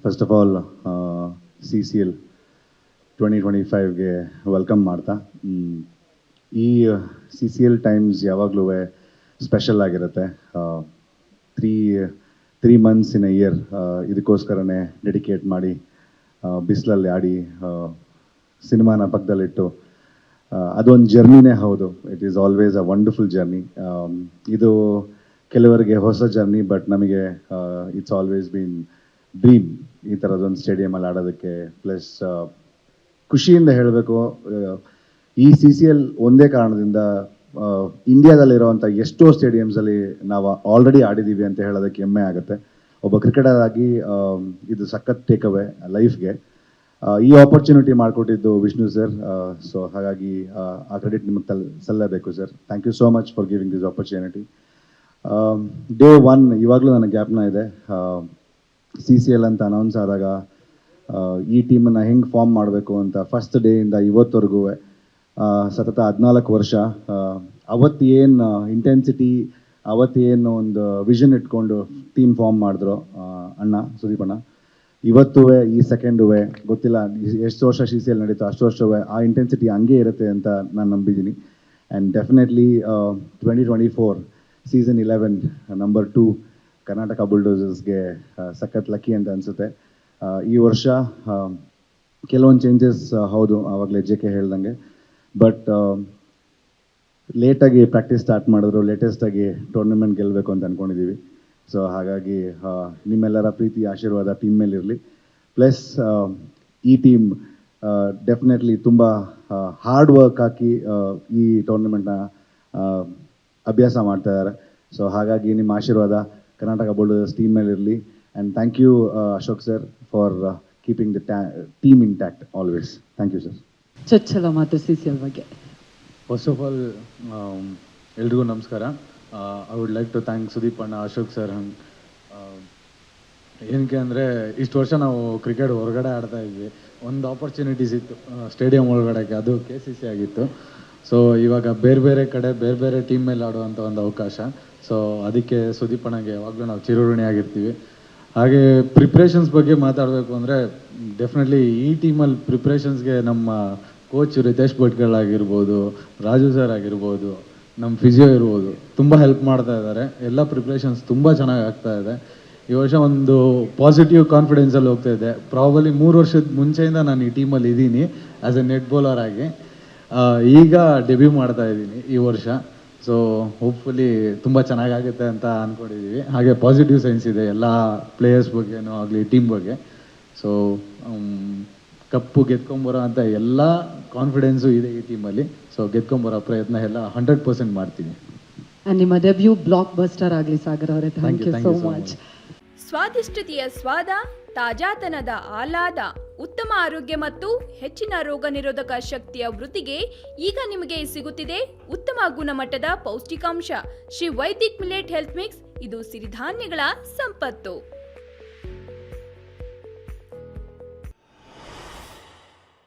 First of all CCL 2025ಗೆ welcome ಮಾಡ್ತಾ, ಈ CCL ಟೈಮ್ಸ್ ಯಾವಾಗಲೂ ಸ್ಪೆಷಲ್ ಆಗಿರುತ್ತೆ. 3 months in a year ಇದಕ್ಕೋಸ್ಕರನೇ ಡೆಡಿಕೇಟ್ ಮಾಡಿ ಬಿಸಿಲಲ್ಲಿ ಆಡಿ ಸಿನಿಮಾನ ಪಕ್ಕದಲ್ಲಿಟ್ಟು ಅದೊಂದು ಜರ್ನಿನೇ ಹೌದು. It is always a wonderful journey. ಇದು ಕೆಲವರಿಗೆ ಹೊಸ ಜರ್ನಿ, ಬಟ್ ನಮಗೆ ಇಟ್ಸ್ ಆಲ್ವೇಸ್ ಬೀನ್ ಡ್ರೀಮ್ ಈ ಥರದೊಂದು ಸ್ಟೇಡಿಯಮಲ್ಲಿ ಆಡೋದಕ್ಕೆ. ಪ್ಲಸ್ ಖುಷಿಯಿಂದ ಹೇಳಬೇಕು, ಈ CCL ಒಂದೇ ಕಾರಣದಿಂದ ಇಂಡಿಯಾದಲ್ಲಿರೋವಂಥ ಎಷ್ಟೋ ಸ್ಟೇಡಿಯಮ್ಸಲ್ಲಿ ನಾವು ಆಲ್ರೆಡಿ ಆಡಿದ್ದೀವಿ ಅಂತ ಹೇಳೋದಕ್ಕೆ ಹೆಮ್ಮೆ ಆಗುತ್ತೆ. ಒಬ್ಬ ಕ್ರಿಕೆಟರ್ ಆಗಿ ಇದು ಸಖತ್ ಟೇಕ್ ಅವೇ ಲೈಫ್ಗೆ. ಈ ಆಪರ್ಚುನಿಟಿ ಮಾಡಿಕೊಟ್ಟಿದ್ದು ವಿಷ್ಣು ಸರ್. ಸೊ ಹಾಗಾಗಿ ಆ ಕ್ರೆಡಿಟ್ ನಿಮಗೆ ಸಲ್ಲಬೇಕು sir. Thank you so much for giving this opportunity. Day 1 ಇವಾಗಲೂ ನನಗೆ ಜ್ಞಾಪನ ಇದೆ. CCL ಅಂತ ಅನೌನ್ಸ್ ಆದಾಗ ಈ ಟೀಮನ್ನು ಹೆಂಗೆ ಫಾರ್ಮ್ ಮಾಡಬೇಕು ಅಂತ ಫಸ್ಟ್ ಡೇಯಿಂದ ಇವತ್ತವರೆಗೂ ಸತತ 14 ವರ್ಷ ಅವತ್ತೇನು ಇಂಟೆನ್ಸಿಟಿ, ಅವತ್ತೇನು ಒಂದು ವಿಷನ್ ಇಟ್ಕೊಂಡು ಟೀಮ್ ಫಾರ್ಮ್ ಮಾಡಿದ್ರು ಅಣ್ಣ ಸುದೀಪ್ ಅಣ್ಣ, ಇವತ್ತೂ ಈ ಸೆಕೆಂಡು ಗೊತ್ತಿಲ್ಲ ಎಷ್ಟು ವರ್ಷ CCL ನಡೀತು ಅಷ್ಟು ವರ್ಷವೇ ಆ ಇಂಟೆನ್ಸಿಟಿ ಹಂಗೆ ಇರುತ್ತೆ ಅಂತ ನಾನು ನಂಬಿದ್ದೀನಿ. And definitely 2024 Season 11 number 2 Karnataka ಬುಲ್ಡೋಸರ್ಸ್ಗೆ ಸಖತ್ ಲಕ್ಕಿ ಅಂತ ಅನಿಸುತ್ತೆ. ಈ ವರ್ಷ ಕೆಲವೊಂದು ಚೇಂಜಸ್ ಹೌದು, ಆವಾಗಲೇ JK ಹೇಳ್ದಂಗೆ, ಬಟ್ ಲೇಟಾಗಿ ಪ್ರಾಕ್ಟೀಸ್ ಸ್ಟಾರ್ಟ್ ಮಾಡಿದ್ರು, ಲೇಟೆಸ್ಟಾಗಿ ಟೂರ್ನಮೆಂಟ್ ಗೆಲ್ಲಬೇಕು ಅಂತ ಅಂದ್ಕೊಂಡಿದ್ದೀವಿ. ಸೊ ಹಾಗಾಗಿ ನಿಮ್ಮೆಲ್ಲರ ಪ್ರೀತಿ ಆಶೀರ್ವಾದ ಟೀಮ್ ಮೇಲಿರಲಿ. ಪ್ಲಸ್ ಈ ಟೀಮ್ ಡೆಫಿನೆಟ್ಲಿ ತುಂಬ ಹಾರ್ಡ್ ವರ್ಕ್ ಹಾಕಿ ಈ ಟೂರ್ನಮೆಂಟ್ನ ಅಭ್ಯಾಸ ಮಾಡ್ತಾ ಇದ್ದಾರೆ. ಸೊ ಹಾಗಾಗಿ ನಿಮ್ಮ ಆಶೀರ್ವಾದ ಕರ್ನಾಟಕ ಬುಲ್ಡೋಸರ್ಸ್ ಟೀಮ್ ಮೇಲಿರಲಿ. And thank you Ashok sir for keeping the team intact always. Thank you sir. ಚೊಚ್ಚಲ ಮಾತು CCL ಬಗ್ಗೆ. ಫಸ್ಟ್ ಆಫ್ ಆಲ್ ಎಲ್ರಿಗೂ ನಮಸ್ಕಾರ. I would like to thank Sudeep ಅಣ್ಣ, ಅಶೋಕ್ ಸರ್. ಏನಕ್ಕೆ ಅಂದರೆ ಇಷ್ಟು ವರ್ಷ ನಾವು ಕ್ರಿಕೆಟ್ ಹೊರಗಡೆ ಆಡ್ತಾ ಇದ್ವಿ. ಒಂದು ಆಪರ್ಚುನಿಟೀಸ್ ಇತ್ತು ಸ್ಟೇಡಿಯಂ ಒಳಗಡೆಗೆ, ಅದು KCC ಆಗಿತ್ತು. ಸೊ ಇವಾಗ ಬೇರೆ ಬೇರೆ ಕಡೆ ಬೇರೆ ಬೇರೆ ಟೀಮ್ ಮೇಲೆ ಆಡುವಂಥ ಒಂದು ಅವಕಾಶ. ಸೊ ಅದಕ್ಕೆ ಸುದೀಪ್ ಅಣ್ಣಗೆ ಯಾವಾಗಲೂ ನಾವು ಚಿರಋಣಿ ಆಗಿರ್ತೀವಿ. ಹಾಗೆ ಪ್ರಿಪ್ರೇಷನ್ಸ್ ಬಗ್ಗೆ ಮಾತಾಡಬೇಕು ಅಂದರೆ ಡೆಫಿನೆಟ್ಲಿ ಈ ಟೀಮಲ್ಲಿ ಪ್ರಿಪ್ರೇಷನ್ಸ್ಗೆ ನಮ್ಮ ಕೋಚ್ ರಿತೇಶ್ ಭಟ್ಕಳ್ ಆಗಿರ್ಬೋದು, ರಾಜು ಸರ್ ಆಗಿರ್ಬೋದು, ನಮ್ಮ ಫಿಸಿಯೋ ಇರ್ಬೋದು, ತುಂಬ ಹೆಲ್ಪ್ ಮಾಡ್ತಾ ಇದ್ದಾರೆ. ಎಲ್ಲ ಪ್ರಿಪ್ರೇಷನ್ಸ್ ತುಂಬ ಚೆನ್ನಾಗಿ ಆಗ್ತಾ ಇದೆ. ಈ ವರ್ಷ ಒಂದು ಪಾಸಿಟಿವ್ ಕಾನ್ಫಿಡೆನ್ಸಲ್ಲಿ ಹೋಗ್ತಾ ಇದೆ. ಪ್ರಾಬಲಿ 3 ವರ್ಷದ ಮುಂಚೆಯಿಂದ ನಾನು ಈ ಟೀಮಲ್ಲಿ ಇದ್ದೀನಿ ಆ್ಯಸ್ ಎ ನೆಟ್ ಬೌಲರ್ ಆಗಿ. ಈಗ ಡೆಬ್ಯೂ ಮಾಡ್ತಾ ಇದ್ದೀನಿ ಈ ವರ್ಷ. ಸೊ ಹೋಪ್ಫುಲಿ ತುಂಬ ಚೆನ್ನಾಗಾಗುತ್ತೆ ಅಂತ ಅಂದ್ಕೊಂಡಿದ್ದೀವಿ. ಹಾಗೆ ಪಾಸಿಟಿವ್ ಸೈನ್ಸ್ ಇದೆ ಎಲ್ಲ ಪ್ಲೇಯರ್ಸ್ ಬಗ್ಗೆನೂ ಆಗಲಿ ಟೀಮ್ ಬಗ್ಗೆ. ಸೊ ಕಪ್ಪು ಗೆದ್ಕೊಂಬರೋ ಅಂತ ಎಲ್ಲ ಕಾನ್ಫಿಡೆನ್ಸು ಇದೆ ಈ ಟೀಮಲ್ಲಿ. ಸೊ ಗೆದ್ಕೊಂಬರೋ ಪ್ರಯತ್ನ ಎಲ್ಲ 100% ಮಾಡ್ತೀನಿ. ನಿಮ್ಮ ಡೆಬ್ಯೂ ಬ್ಲಾಕ್ ಬಸ್ಟರ್ ಆಗಲಿ ಸಾಗರ್ ಅವರೇ. Thank you so much. ಸ್ವಾದಿಷ್ಟತೆಯ ಸ್ವಾದ, ತಾಜಾತನದ ಆಹ್ಲಾದ, ಉತ್ತಮ ಆರೋಗ್ಯ ಮತ್ತು ಹೆಚ್ಚಿನ ರೋಗ ನಿರೋಧಕ ಶಕ್ತಿಯ ವೃದ್ಧಿಗೆ ಈಗ ನಿಮಗೆ ಸಿಗುತ್ತಿದೆ ಉತ್ತಮ ಗುಣಮಟ್ಟದ ಪೌಷ್ಟಿಕಾಂಶ. Shri Vaidik millet health mix. ಇದು ಸಿರಿಧಾನ್ಯಗಳ ಸಂಪತ್ತು.